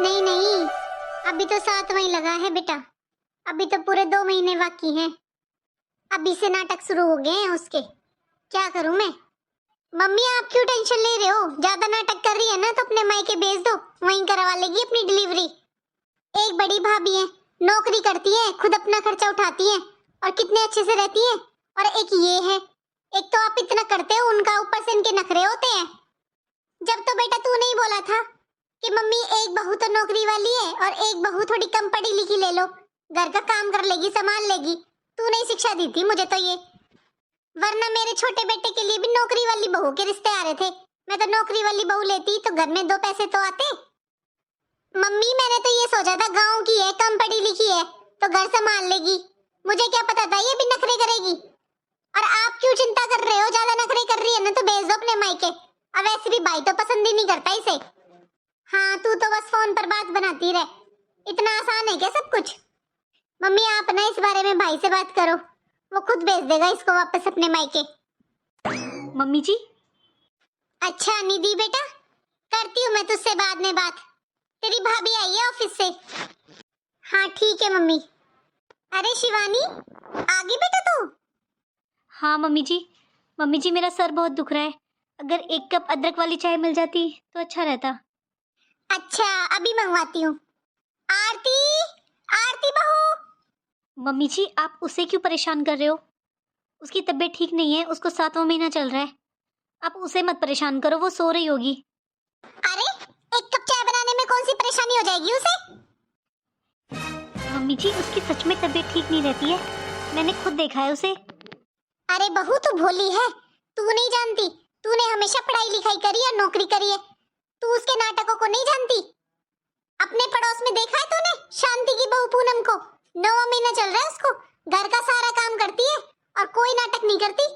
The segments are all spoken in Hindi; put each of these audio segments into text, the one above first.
नहीं नहीं, अभी तो 7वां ही लगा है बेटा। अभी तो पूरे 2 महीने बाकी हैं। अभी से नाटक शुरू हो गए हैं उसके। क्या करूं मैं? मम्मी आप क्यों टेंशन ले रहे हो? ज्यादा नाटक कर रही है ना तो अपने मायके भेज दो, वहीं करवा लेगी अपनी डिलीवरी। एक बड़ी भाभी है, नौकरी करती है, खुद अपना खर्चा उठाती है और कितने अच्छे से रहती है। और एक ये है, एक तो आप इतना करते हो उनका, ऊपर से इनके नखरे होते हैं। जब तो बेटा तू नहीं बोला था कि मम्मी एक बहू तो नौकरी वाली है और एक बहू थोड़ी कम पढ़ी लिखी ले लो, घर का काम कर लेगी, संभाल लेगी। तू नहीं शिक्षा दी थी मुझे तो ये। वरना मेरे छोटे बेटे के लिए भी नौकरी वाली बहू के रिश्ते आ रहे थे। मैं तो नौकरी वाली बहू लेती तो घर में 2 पैसे तो आते। मम्मी मैंने तो ये सोचा था गांव की है, कम पढ़ी लिखी है तो घर संभाल लेगी। मुझे क्या पता था ये भी नखरे करेगी। और आप क्यों चिंता कर रहे हो? ज्यादा नखरे कर रही है ना तो भेज दो अपने मायके। अब वैसे भी भाई तो पसंद ही नहीं करता इसे। हाँ तू तो बस फोन पर बात बनाती रहे। इतना आसान है क्या सब कुछ? मम्मी आप ना इस बारे में भाई से बात करो, वो खुद भेज देगा इसको वापस अपने मायके। मम्मी जी। अच्छा निधि बेटा, करती हूँ मैं तुझसे बाद में बात। तेरी भाभी आई है ऑफिस से। हाँ ठीक है मम्मी। अरे शिवानी, आ गई बेटा तू? हाँ मम्मी जी। मम्मी जी मेरा सर बहुत दुख रहा है, अगर 1 कप अदरक वाली चाय मिल जाती तो अच्छा रहता। अच्छा अभी मंगवाती हूँ। आरती, आरती बहू। मम्मी जी आप उसे क्यों परेशान कर रहे हो? उसकी तबीयत ठीक नहीं है, उसको 7वां महीना चल रहा है। आप उसे मत परेशान करो, वो सो रही होगी। अरे 1 कप चाय बनाने में कौन सी परेशानी हो जाएगी उसे? मम्मी जी उसकी सच में तबीयत ठीक नहीं रहती है, मैंने खुद देखा है उसे। अरे बहू तू भोली है, तू नहीं जानती। तूने हमेशा पढ़ाई लिखाई करी है, नौकरी करी है, तू उसके नाटकों को नहीं जानती। अपने पड़ोस में देखा है तूने शांति की बहू पूनम को? 9वां महीना चल रहा है उसको, घर का सारा काम करती है और कोई नाटक नहीं करती।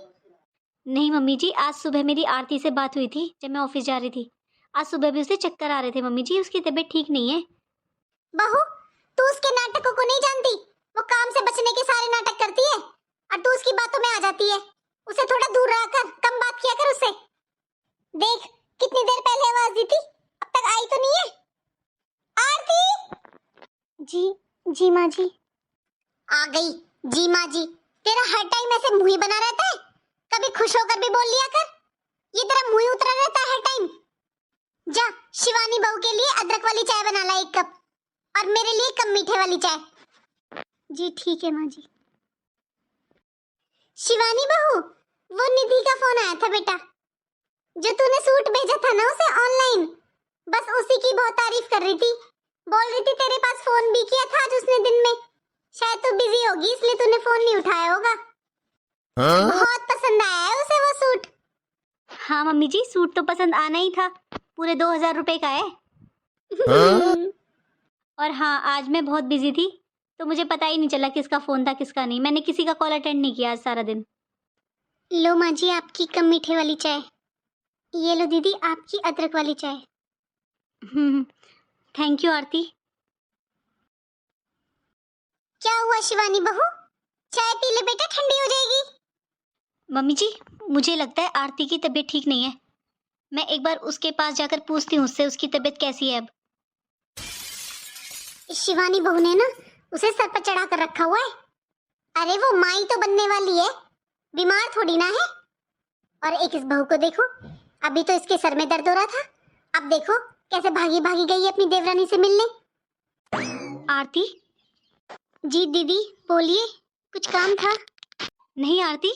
नहीं मम्मी जी, आज सुबह मेरी आरती से बात हुई थी जब मैं ऑफिस जा रही थी। आज सुबह भी उसे चक्कर आ रहे थे मम्मी जी, उसकी तबीयत ठीक नहीं है। बहू तू उसके नाटकों को नहीं जानती। वो काम से बचने के सारे नाटक करती है और तू उसकी बातों में आ जाती है। उसे थोड़ा दूर रहा कर, कम बात किया कर उससे। देख कितनी देर पहले आवाज दी थी, अब तक आई तो नहीं है। आरती। जी जी माँ जी। आ गई जी माँ जी। तेरा हर टाइम ऐसे मुंह ही बना रहता है, कभी खुश होकर भी बोल लिया कर। ये तेरा मुंह ही उतरा रहता है हर टाइम। जा शिवानी बहू के लिए अदरक वाली चाय बना ला 1 कप और मेरे लिए कम मीठे वाली चाय। जी ठीक है माँ जी। शिवानी बहू, वो निधि का फोन आया था बेटा, जो तूने सूट भेजा था ना उसे ऑनलाइन, बस उसी की बहुत तारीफ कर रही थी। बोल रही थी तेरे पास फोन भी किया था आज उसने दिन में, शायद तू बिजी होगी इसलिए तूने फोन नहीं उठाया होगा। बहुत पसंद आया है उसे वो सूट। हाँ मम्मी जी, सूट तो पसंद आना ही था, पूरे 2000 रुपए का है। और हाँ, आज मैं बहुत बिजी थी तो मुझे पता ही नहीं चला किसका फ़ोन था किसका नहीं। मैंने किसी का कॉल अटेंड नहीं किया आज सारा दिन। लो माँ जी आपकी कम मीठे वाली चाय। ये लो दीदी आपकी अदरक वाली चाय। थैंक यू आरती। क्या हुआ शिवानी बहू? चाय पी ले बेटा, ठंडी हो जाएगी। मम्मी जी मुझे लगता है आरती की तबीयत ठीक नहीं है, मैं एक बार उसके पास जाकर पूछती हूँ उससे उसकी तबीयत कैसी है अब। शिवानी बहू ने ना उसे सर पर चढ़ा कर रखा हुआ है। अरे वो माई तो बनने वाली है, बीमार थोड़ी ना है। और एक इस बहू को देखो, अभी तो इसके सर में दर्द हो रहा था, अब देखो कैसे भागी भागी गई है अपनी देवरानी से मिलने। आरती। जी दीदी बोलिए, कुछ काम था? नहीं आरती,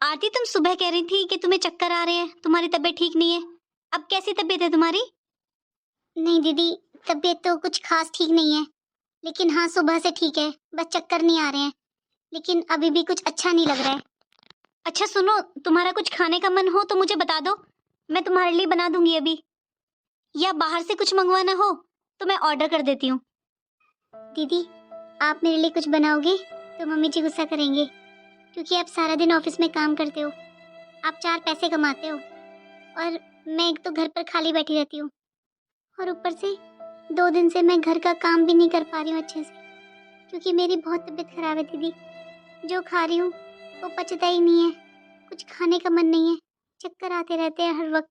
आरती तुम सुबह कह रही थी कि तुम्हें चक्कर आ रहे हैं, तुम्हारी तबीयत ठीक नहीं है, अब कैसी तबीयत है तुम्हारी? नहीं दीदी, तबीयत तो कुछ खास ठीक नहीं है, लेकिन हाँ सुबह से ठीक है, बस चक्कर नहीं आ रहे हैं, लेकिन अभी भी कुछ अच्छा नहीं लग रहा है। अच्छा सुनो, तुम्हारा कुछ खाने का मन हो तो मुझे बता दो, मैं तुम्हारे लिए बना दूंगी अभी। या बाहर से कुछ मंगवाना हो तो मैं ऑर्डर कर देती हूँ। दीदी आप मेरे लिए कुछ बनाओगे तो मम्मी जी गुस्सा करेंगे, क्योंकि आप सारा दिन ऑफिस में काम करते हो, आप 4 पैसे कमाते हो और मैं एक तो घर पर खाली बैठी रहती हूँ, और ऊपर से 2 दिन से मैं घर का काम भी नहीं कर पा रही हूँ अच्छे से, क्योंकि मेरी बहुत तबीयत खराब है दीदी। जो खा रही हूँ वो पचता ही नहीं है, कुछ खाने का मन नहीं है, चक्कर आते रहते हैं हर वक्त।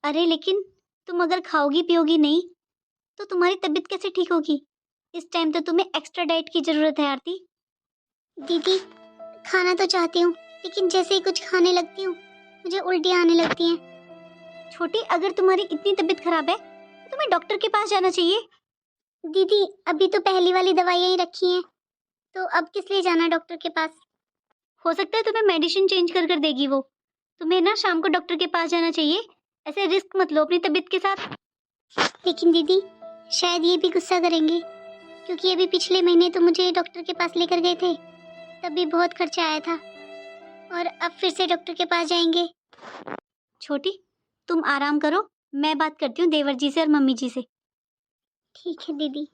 अरे लेकिन तुम अगर खाओगी पियोगी नहीं तो तुम्हारी तबीयत कैसे ठीक होगी? इस टाइम तो तुम्हें एक्स्ट्रा डाइट की जरूरत है आरती। दीदी खाना तो चाहती हूँ, लेकिन जैसे ही कुछ खाने लगती हूँ मुझे उल्टियाँ आने लगती हैं। छोटी, अगर तुम्हारी इतनी तबीयत खराब है तो तुम्हें डॉक्टर के पास जाना चाहिए। दीदी अभी तो पहली वाली दवाइयाँ ही रखी हैं, तो अब किस लिए जाना डॉक्टर के पास? हो सकता है तुम्हें मेडिसिन चेंज कर कर देगी वो। तुम्हें ना शाम को डॉक्टर के पास जाना चाहिए। ऐसे रिस्क मत लो अपनी तबीयत के साथ। लेकिन दीदी शायद ये भी गुस्सा करेंगे, क्योंकि अभी पिछले महीने तो मुझे डॉक्टर के पास लेकर गए थे, तभी बहुत खर्चा आया था, और अब फिर से डॉक्टर के पास जाएंगे। छोटी, तुम आराम करो, मैं बात करती हूँ देवर जी से और मम्मी जी से। ठीक है दीदी।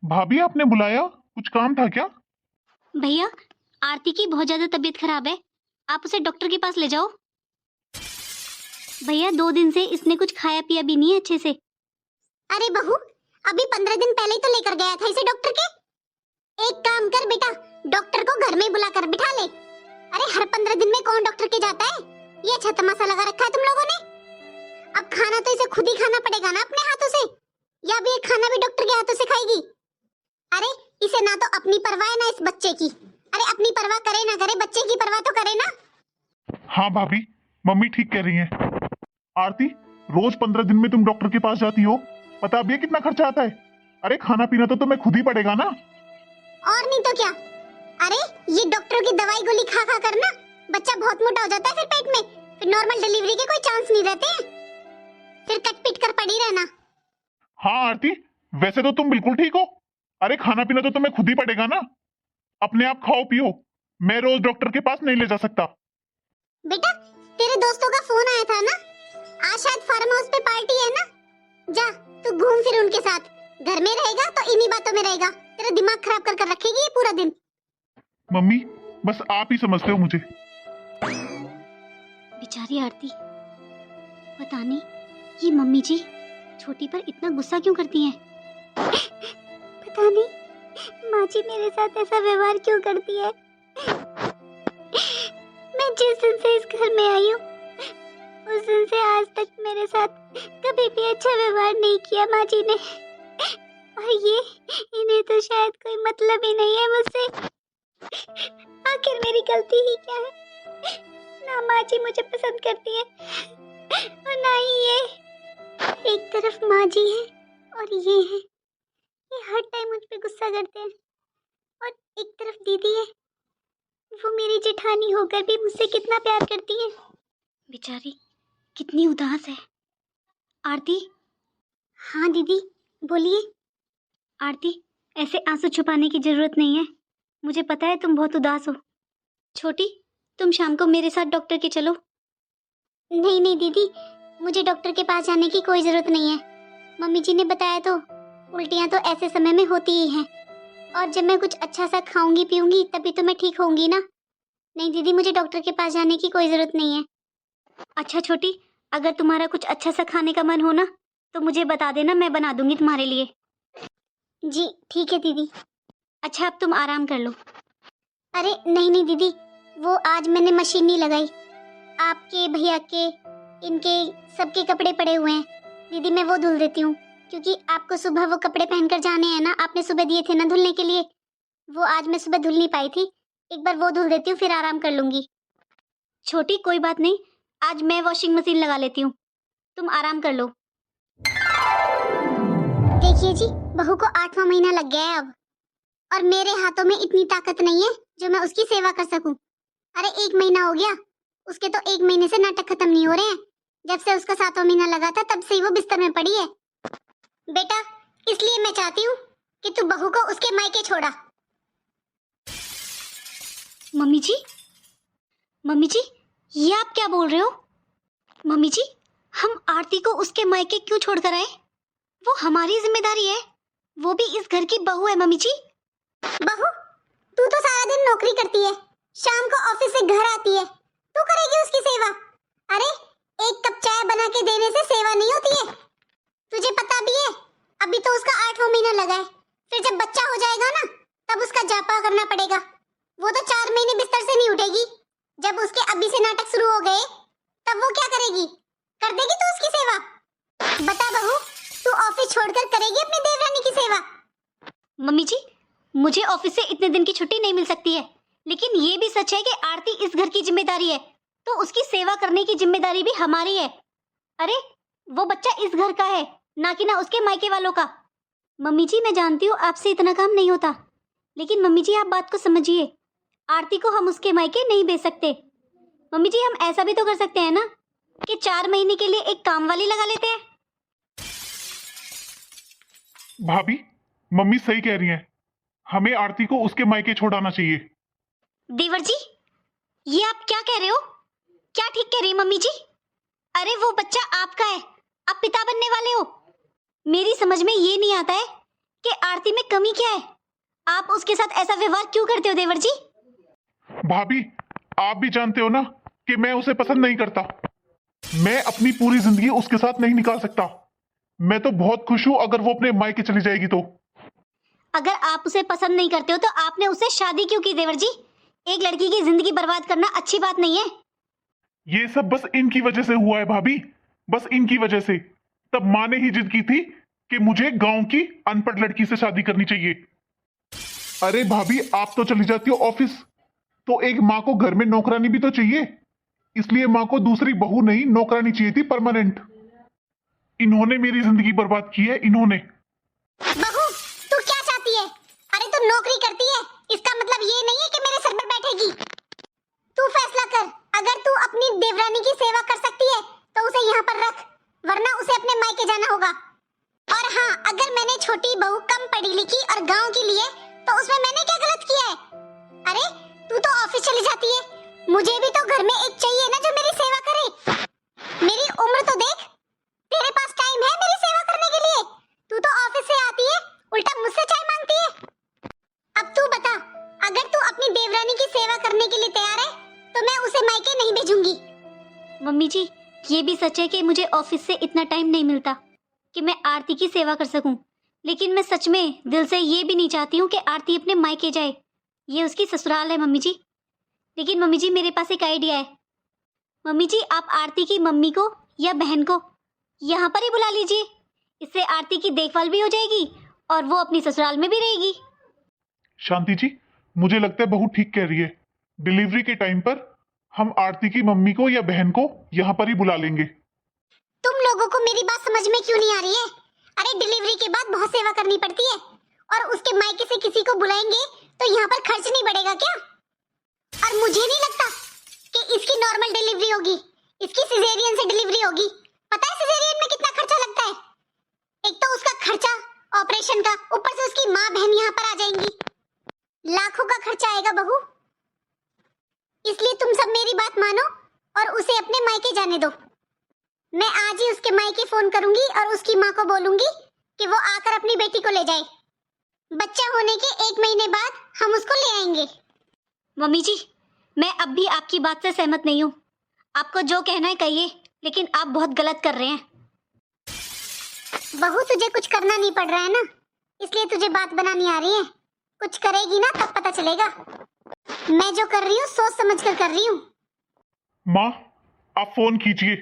भाभी आपने बुलाया, कुछ काम था क्या? भैया, आरती की बहुत ज्यादा तबीयत खराब है, आप उसे डॉक्टर के पास ले जाओ। भैया 2 दिन से इसने कुछ खाया पिया भी नहीं है अच्छे से। अरे बहू, अभी 15 दिन पहले ही तो लेकर गया था इसे डॉक्टर के। एक काम कर बेटा, डॉक्टर को घर में बुला कर बिठा ले। अरे हर 15 दिन में कौन डॉक्टर के जाता है? ये अच्छा तमाशा लगा रखा है तुम लोगों ने। अब खाना तो इसे खुद ही खाना पड़ेगा ना अपने हाथों से, या भी ये खाना भी डॉक्टर के हाथों से खाएगी? अरे इसे ना तो अपनी परवाह है ना इस बच्चे की। अरे अपनी परवाह करे ना करे, बच्चे की परवाह तो करे ना। हाँ भाभी, मम्मी ठीक कह रही हैं। आरती, रोज 15 दिन में तुम डॉक्टर के पास जाती हो, पता अब ये कितना खर्चा आता है? अरे खाना पीना तो तुम्हें खुद ही पड़ेगा ना। और नहीं तो क्या। अरे ये डॉक्टर की दवाई गोली खा खा कर ना बच्चा बहुत मोटा हो जाता है फिर पेट में, फिर नॉर्मल डिलीवरी के कोई चांस नहीं रहते हैं, फिर कट पिट कर पड़ी रहना। हाँ आरती, वैसे तो तुम बिल्कुल ठीक हो। अरे खाना पीना तो तुम्हें खुद ही पड़ेगा ना, अपने आप खाओ पियो। मैं रोज डॉक्टर के पास नहीं ले जा सकता। बेटा तेरे दोस्तों का फोन आया था ना, आज शायद फार्म हाउस पे पार्टी है ना, जा तू घूम फिर उनके साथ। घर में रहेगा तो इन्हीं बातों में रहेगा, तेरा दिमाग खराब कर कर रखेगी ये पूरा दिन। मम्मी बस आप ही समझते हो मुझे। बेचारी आरती, पता नहीं ये मम्मी जी छोटी पर इतना गुस्सा क्यों करती हैं। पता नहीं माँ जी मेरे साथ ऐसा व्यवहार क्यों करती है। मैं जिस दिन से इस घर में आई हूँ उस दिन से आज तक मेरे साथ कभी भी अच्छा व्यवहार नहीं किया माँ जी ने, और ये इन्हें तो शायद कोई मतलब ही नहीं है मुझसे। आखिर मेरी गलती ही क्या है? ना माँ जी मुझे पसंद करती है और ना ही ये। एक तरफ माँ जी है और ये है, ये हर टाइम मुझ पे गुस्सा करते हैं, और एक तरफ दीदी है, वो मेरी जेठानी होकर भी मुझसे कितना प्यार करती है। बेचारी कितनी उदास है। आरती, हाँ दीदी बोलिए। आरती, ऐसे आंसू छुपाने की जरूरत नहीं है, मुझे पता है तुम बहुत उदास हो। छोटी, तुम शाम को मेरे साथ डॉक्टर के चलो। नहीं नहीं दीदी, मुझे डॉक्टर के पास जाने की कोई जरूरत नहीं है। मम्मी जी ने बताया तो उल्टियाँ तो ऐसे समय में होती ही हैं, और जब मैं कुछ अच्छा सा खाऊंगी पीऊंगी तभी तो मैं ठीक होंगी ना। नहीं दीदी, मुझे डॉक्टर के पास जाने की कोई जरूरत नहीं है। अच्छा छोटी, अगर तुम्हारा कुछ अच्छा सा खाने का मन हो ना तो मुझे बता देना, मैं बना दूंगी तुम्हारे लिए। जी ठीक है दीदी। अच्छा अब तुम आराम कर लो। अरे नहीं नहीं दीदी, वो आज मैंने मशीन नहीं लगाई। आपके भैया के इनके सबके कपड़े पड़े हुए हैं दीदी, मैं वो धुल देती हूँ, क्योंकि आपको सुबह वो कपड़े पहनकर जाने हैं ना, आपने सुबह दिए थे ना धुलने के लिए, वो आज मैं सुबह धुल नहीं पाई थी। एक बार वो धुल देती हूँ फिर आराम कर लूंगी। छोटी कोई बात नहीं, आज मैं वॉशिंग मशीन लगा लेती हूँ, तुम आराम कर लो। देखिए जी, बहू को 8वां महीना लग गया है अब, और मेरे हाथों में इतनी ताकत नहीं है जो मैं उसकी सेवा कर सकूं। अरे 1 महीना हो गया, उसके तो 1 महीने से नाटक खत्म नहीं हो रहे हैं। जब से उसका 7वां महीना लगा था तब से ही वो बिस्तर में पड़ी है। बेटा इसलिए मैं चाहती हूँ कि तू बहू को उसके मायके छोड़ा। मम्मी जी, मम्मी जी, ये आप क्या बोल रहे हो? मम्मी जी, हम आरती को उसके मायके क्यों छोड़कर आए? वो हमारी जिम्मेदारी है, वो भी इस घर की बहू है। मम्मी जी, बहू तू तो सारा दिन नौकरी करती है, शाम को ऑफिस से घर आती है, तू करेगी उसकी सेवा? अरे 1 कप चाय बना के देने से सेवा नहीं होती है, तुझे पता भी है। अभी तो उसका 8वां महीना लगा है, फिर जब बच्चा हो जाएगा ना तब उसका जापा करना पड़ेगा। वो तो 4 महीने बिस्तर से नहीं उठेगी। जब उसके अभी से नाटक शुरू हो गए तब वो क्या करेगी? कर देगी तू उसकी सेवा? बता बहू, तू ऑफिस छोड़कर करेगी अपनी देवरानी की सेवा? मम्मी जी, मुझे ऑफिस से इतने दिन की छुट्टी नहीं मिल सकती है, लेकिन ये भी सच है कि आरती इस घर की जिम्मेदारी है, तो उसकी सेवा करने की जिम्मेदारी भी हमारी है। अरे वो बच्चा इस घर का है, ना कि ना उसके मायके वालों का। मम्मी जी, मैं जानती हूँ आपसे इतना काम नहीं होता, लेकिन मम्मी जी आप बात को समझिए। आरती को हम उसके मायके नहीं भेज सकते। मम्मी जी, हम ऐसा भी तो कर सकते हैं ना कि 4 महीने के लिए एक काम वाली लगा लेते हैं। भाभी, मम्मी सही कह रही हैं। हमें आरती को उसके मायके छोड़ाना चाहिए। देवर जी, ये आप क्या कह रहे हो? क्या ठीक कह रही है मम्मी जी? अरे वो बच्चा आपका है, आप पिता बनने वाले हो। मेरी समझ में ये नहीं आता है कि आरती में कमी क्या है। आप उसके साथ ऐसा व्यवहार क्यों करते हो देवर जी? भाभी, आप भी जानते हो ना कि मैं उसे पसंद नहीं करता। मैं अपनी पूरी जिंदगी उसके साथ नहीं निकाल सकता। मैं तो बहुत खुश हूं अगर वो अपने मायके चली जाएगी तो। अगर आप उसे पसंद नहीं करते हो तो आपने उससे शादी क्यों की देवर जी? एक लड़की की जिंदगी बर्बाद करना अच्छी बात नहीं है। ये सब बस इनकी वजह से हुआ है भाभी, बस इनकी वजह से। तब माँ ने ही जिद की थी कि मुझे गांव की अनपढ़ लड़की से शादी करनी चाहिए। अरे भाभी, आप तो चली जाती हो ऑफिस, तो एक माँ को घर में नौकरानी भी तो चाहिए। इसलिए माँ को दूसरी बहू नहीं, नौकरानी चाहिए थी परमानेंट। इन्होंने मेरी जिंदगी बर्बाद की है, इन्होंने। बहू, तू क्या चाहती है? अरे तू नौकरी करती है, इसका मतलब ये नहीं है कि मेरे सर पर बैठेगी। तू फैसला कर। अगर तू अपनी देवरानी की सेवा कर सकती है तो उसे यहाँ पर रख, वरना उसे अपने मायके जाना होगा। और हाँ, अगर मैंने छोटी बहू कम पढ़ी लिखी और गांव की लिए तो उसमें मैंने क्या गलत किया है? अरे तू तो ऑफिस चली जाती है, मुझे भी तो घर में एक चाहिए ना जो मेरी सेवा करे। मेरी उम्र तो देख, तेरे पास टाइम है मेरी सेवा करने के लिए? तू तो ऑफिस से आती है, उल्टा मुझसे चाय मांगती है। अब तू बता, अगर तू अपनी देवरानी की सेवा करने के लिए तैयार है तो मैं उसे मायके नहीं भेजूंगी। मम्मी जी, ये भी सच है कि मुझे ऑफिस से इतना टाइम नहीं मिलता कि मैं आरती की सेवा कर सकूं, लेकिन मैं सच में दिल से ये भी नहीं चाहती हूँ कि आरती अपने मायके जाए। ये उसकी ससुराल है मम्मी जी। लेकिन मम्मी जी, मेरे पास एक आइडिया है। मम्मी जी, आप आरती की मम्मी को या बहन को यहाँ पर ही बुला लीजिए। इससे आरती की देखभाल भी हो जाएगी और वो अपनी ससुराल में भी रहेगी। शांति जी, मुझे लगता है बहू ठीक कह रही है। डिलीवरी के टाइम पर हम आरती की मम्मी को या बहन को यहाँ पर ही बुला लेंगे। तुम लोगों को मेरी बात समझ में क्यों नहीं आ रही है? अरे डिलीवरी के बाद बहुत सेवा करनी पड़ती है, और उसके मायके से किसी को बुलाएंगे तो यहाँ पर खर्च नहीं बढ़ेगा क्या? और मुझे नहीं लगता कि इसकी नॉर्मल डिलीवरी होगी, इसकी सिजेरियन से डिलीवरी होगी। पता है सिजेरियन में कितना खर्चा लगता है? एक तो उसका खर्चा ऑपरेशन का, ऊपर से उसकी माँ बहन यहाँ पर आ जाएंगी, लाखों का खर्चा आएगा बहू। इसलिए तुम सब मेरी बात मानो और उसे अपने मायके जाने दो। मैं आज ही उसके मायके फोन करूंगी और उसकी माँ को बोलूंगी कि वो आकर अपनी बेटी को ले जाए। बच्चा होने के 1 महीने बाद हम उसको ले आएंगे। मम्मी जी, मैं अब भी आपकी बात से सहमत नहीं हूँ। आपको जो कहना है कहिए, लेकिन आप बहुत गलत कर रहे हैं। बहू, तुझे कुछ करना नहीं पड़ रहा है ना, इसलिए तुझे बात बनानी आ रही है। कुछ करेगी ना तब पता चलेगा। मैं जो कर रही हूँ सोच समझ कर रही हूँ। माँ, आप फोन कीजिए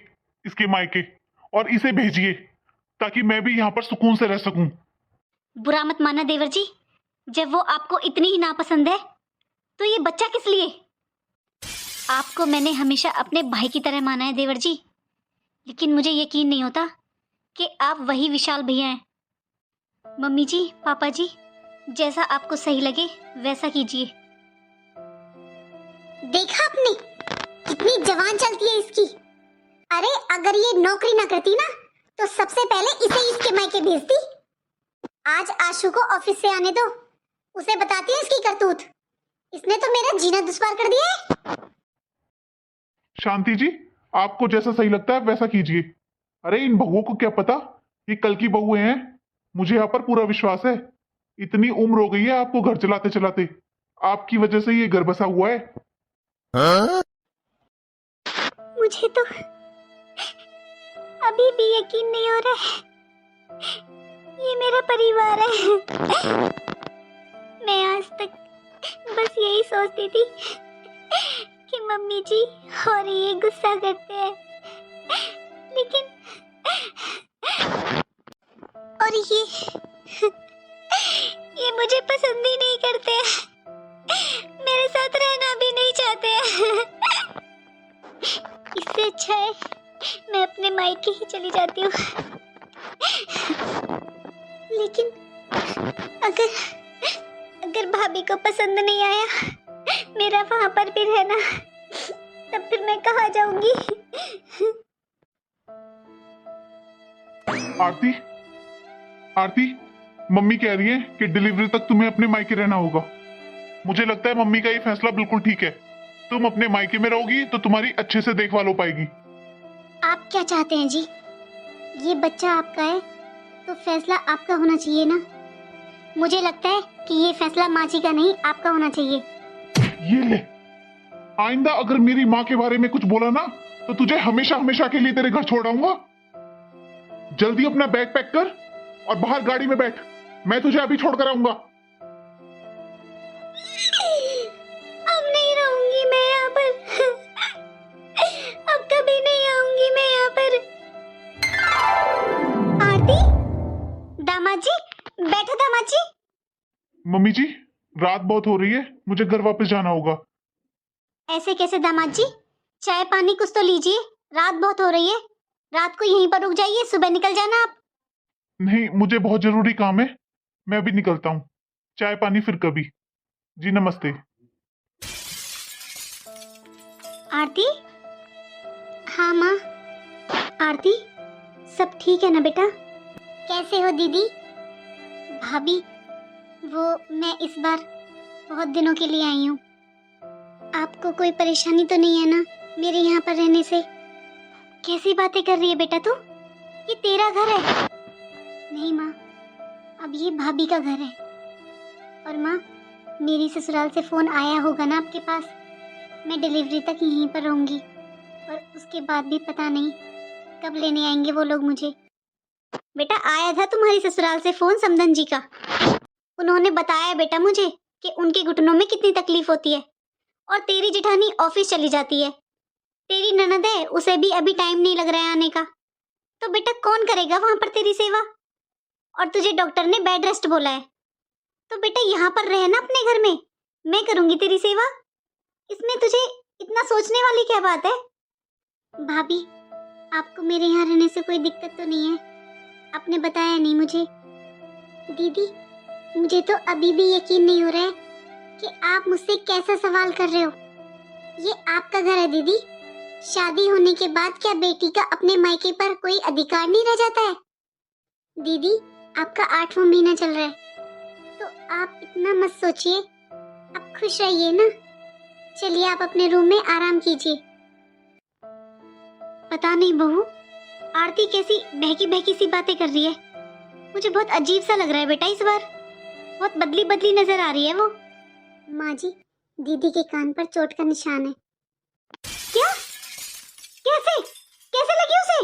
इसके मायके और इसे भेजिए, ताकि मैं भी यहाँ पर सुकून से रह सकूं। बुरा मत माना देवर जी, जब वो आपको इतनी ही नापसंद है तो ये बच्चा किस लिए? आपको मैंने हमेशा अपने भाई की तरह माना है देवर जी, लेकिन मुझे यकीन नहीं होता कि आप वही विशाल भैया हैं। मम्मी जी, पापा जी, जैसा आपको सही लगे वैसा कीजिए। देखा आपने कितनी जवान चलती है इसकी। अरे अगर ये नौकरी ना करती ना तो सबसे पहले इसे इसके मायके भेजती। आज आशु को ऑफिस से आने दो, उसे बताती है इसकी करतूत। इसने तो मेरा जीना दुश्वार कर दिया है। शांति जी, आपको जैसा सही लगता है वैसा कीजिए। अरे इन बहुओं को क्या पता ये कल की बहुएं हैं। मुझे यहाँ पर पूरा विश्वास है। इतनी उम्र हो गई है आपको घर चलाते चलाते, आपकी वजह से ये घर बसा हुआ है। मुझे तो अभी भी यकीन नहीं हो रहा है ये मेरा परिवार है। मैं आज तक बस यही सोचती थी कि मम्मी जी और ये गुस्सा करते हैं, लेकिन और ये मुझे पसंद ही नहीं करते, मेरे साथ रहना भी नहीं चाहते। इससे अच्छा है मैं अपने मायके ही चली जाती हूँ। लेकिन अगर भाभी को पसंद नहीं आया मेरा वहां पर भी रहना, तब फिर मैं कहाँ जाऊंगी? आरती, आरती, मम्मी कह रही है कि डिलीवरी तक तुम्हें अपने मायके रहना होगा। मुझे लगता है मम्मी का ये फैसला बिल्कुल ठीक है। तुम अपने मायके में रहोगी तो तुम्हारी अच्छे से देखभाल हो पाएगी। आप क्या चाहते हैं जी? ये बच्चा आपका है तो फैसला आपका होना चाहिए ना। मुझे लगता है कि ये फैसला माँ जी का नहीं, आपका होना चाहिए। ये ले, आइंदा अगर मेरी माँ के बारे में कुछ बोला ना तो तुझे हमेशा हमेशा के लिए तेरे घर छोड़ आऊंगा। जल्दी अपना बैग पैक कर और बाहर गाड़ी में बैठ, मैं तुझे अभी छोड़ कर आऊंगा। अब नहीं रहूंगी मैं यहाँ पर, अब कभी नहीं आऊंगी मैं यहाँ पर। आरती, दामाद जी, बैठो दामाद जी। मम्मी जी, रात बहुत हो रही है, मुझे घर वापस जाना होगा। ऐसे कैसे दामाद जी? चाय पानी कुछ तो लीजिए, रात बहुत हो रही है। रात को यहीं पर रुक जाइए, सुबह निकल जाना आप। नहीं, मुझे बहुत जरूरी काम है, मैं अभी निकलता हूँ। चाय पानी फिर कभी। जी नमस्ते। आरती? हाँ माँ। आरती, सब ठीक है ना बेटा? कैसे हो दीदी? भाभी, वो मैं इस बार बहुत दिनों के लिए आई हूँ। आपको कोई परेशानी तो नहीं है ना मेरे यहाँ पर रहने से? कैसी बातें कर रही है बेटा तू? ये तेरा घर है। नहीं माँ, अब ये भाभी का घर है। और माँ, मेरी ससुराल से फोन आया होगा ना आपके पास? मैं डिलीवरी तक यहीं पर रहूंगी और उसके बाद भी पता नहीं कब लेने आएंगे वो लोग मुझे। बेटा आया था तुम्हारी ससुराल से फोन समधन जी का। उन्होंने बताया बेटा मुझे कि उनके घुटनों में कितनी तकलीफ होती है और तेरी जेठानी ऑफिस चली जाती है। तेरी ननद है, उसे भी अभी टाइम नहीं लग रहा है आने का। तो बेटा कौन करेगा वहां पर तेरी सेवा? और तुझे डॉक्टर ने बेड रेस्ट बोला है, तो बेटा यहाँ पर रहना अपने घर में, मैं करूंगी तेरी सेवा। इसमें तुझे इतना सोचने वाली क्या बात है? भाभी, आपको मेरे यहाँ रहने से कोई दिक्कत तो नहीं है? आपने बताया नहीं मुझे। दीदी, मुझे तो अभी भी यकीन नहीं हो रहा है कि आप मुझसे कैसा सवाल कर रहे हो। ये आपका घर है दीदी। शादी होने के बाद क्या बेटी का अपने मायके पर कोई अधिकार नहीं रह जाता है? दीदी, आपका 8वां महीना चल रहा है तो आप इतना मत सोचिए, आप खुश रहिए ना। चलिए आप अपने रूम में आराम कीजिए। पता नहीं बहू, आरती कैसी बहकी बहकी सी बातें कर रही है। मुझे बहुत अजीब सा लग रहा है बेटा, इस बार बहुत बदली बदली नजर आ रही है वो। माँ जी, दीदी के कान पर चोट का निशान है। क्या? कैसे कैसे लगी उसे?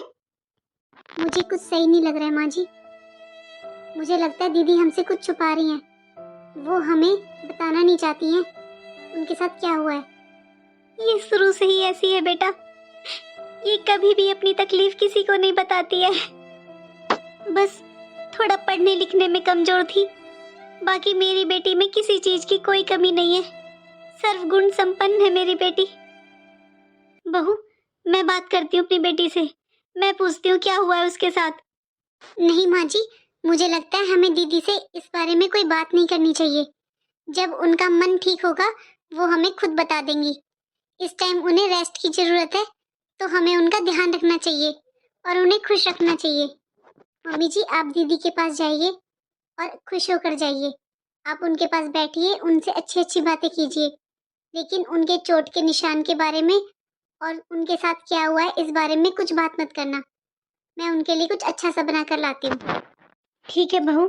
मुझे कुछ सही नहीं लग रहा है माँ जी। मुझे लगता है दीदी हमसे कुछ छुपा रही हैं। वो हमें बताना नहीं चाहती हैं उनके साथ क्या हुआ है। ये शुरू से ही ऐसी है बेटा, ये कभी भी अपनी तकलीफ किसी को नहीं बताती है। बस थोड़ा पढ़ने लिखने में कमजोर थी, बाकी मेरी बेटी में किसी चीज की कोई कमी नहीं है। सर्वगुण संपन्न है मेरी बेटी। बहू, मैं बात करती हूँ अपनी बेटी से, मैं पूछती हूँ क्या हुआ है उसके साथ। नहीं माँ जी, मुझे लगता है हमें दीदी से इस बारे में कोई बात नहीं करनी चाहिए। जब उनका मन ठीक होगा वो हमें खुद बता देंगी। इस टाइम उन्हें रेस्ट की जरूरत है तो हमें उनका ध्यान रखना चाहिए और उन्हें खुश रखना चाहिए। मम्मी जी, आप दीदी के पास जाइए और खुश होकर जाइए। आप उनके पास बैठिए, उनसे अच्छी अच्छी बातें कीजिए, लेकिन उनके चोट के निशान के बारे में और उनके साथ क्या हुआ है इस बारे में कुछ बात मत करना। मैं उनके लिए कुछ अच्छा सा बना कर लाती हूँ। ठीक है बहू,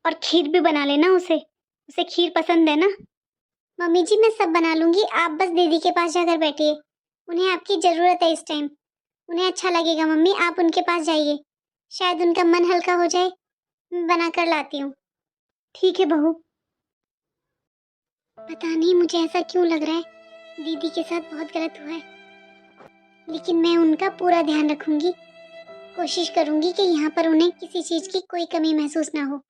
और खीर भी बना लेना उसे खीर पसंद है ना? मम्मी जी, मैं सब बना लूंगी, आप बस दीदी के पास जाकर बैठिए। उन्हें आपकी जरूरत है इस टाइम, उन्हें अच्छा लगेगा। मम्मी, आप उनके पास जाइए, शायद उनका मन हल्का हो जाए। मैं बना कर लाती हूँ। ठीक है बहू। पता नहीं मुझे ऐसा क्यों लग रहा है, दीदी के साथ बहुत गलत हुआ है, लेकिन मैं उनका पूरा ध्यान रखूंगी कोशिश करूंगी कि यहाँ पर उन्हें किसी चीज की कोई कमी महसूस ना हो।